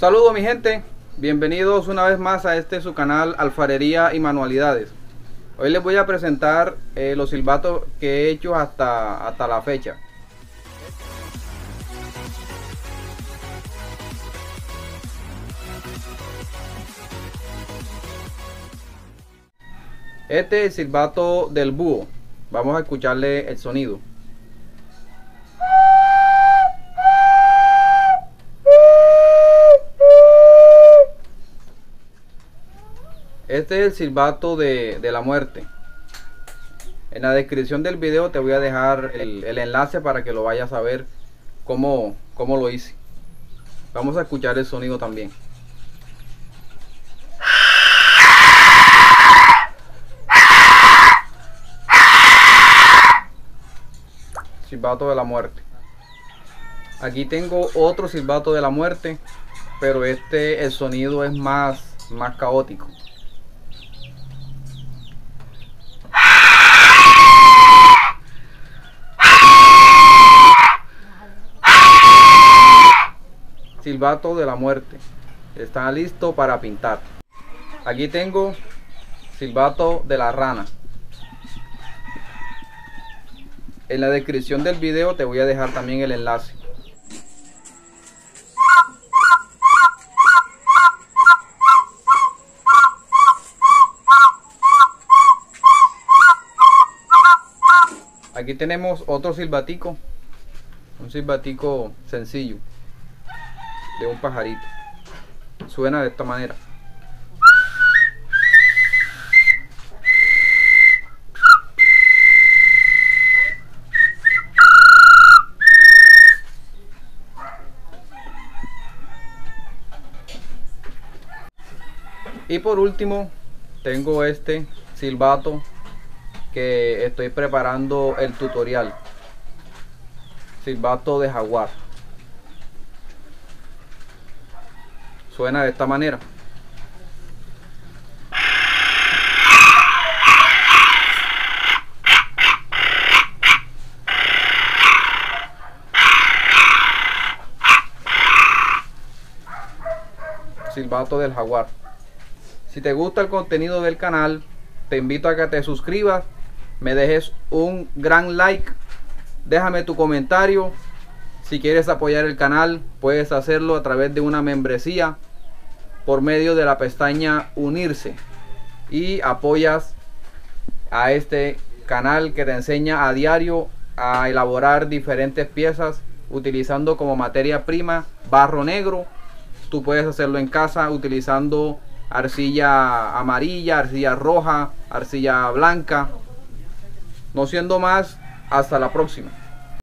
Saludos mi gente, bienvenidos una vez más a su canal Alfarería y Manualidades. Hoy les voy a presentar los silbatos que he hecho hasta la fecha. Este es el silbato del búho. Vamos a escucharle el sonido. Este es el silbato de la muerte. En la descripción del video te voy a dejar el enlace para que lo vayas a ver cómo lo hice. Vamos a escuchar el sonido también. Silbato de la muerte. Aquí tengo otro silbato de la muerte, pero el sonido es más caótico. Silbato de la muerte. Está listo para pintar. Aquí tengo silbato de la rana. En la descripción del video te voy a dejar también el enlace. Aquí tenemos otro silbatico, un silbatico sencillo de un pajarito. Suena de esta manera. Y por último tengo este silbato que estoy preparando el tutorial. Silbato de jaguar. Suena de esta manera. Silbato del jaguar. Si te gusta el contenido del canal, te invito a que te suscribas, me dejes un gran like, déjame tu comentario. Si quieres apoyar el canal, puedes hacerlo a través de una membresía por medio de la pestaña unirse, y apoyas a este canal que te enseña a diario a elaborar diferentes piezas utilizando como materia prima barro negro. Tú puedes hacerlo en casa utilizando arcilla amarilla, arcilla roja, arcilla blanca. No siendo más, hasta la próxima.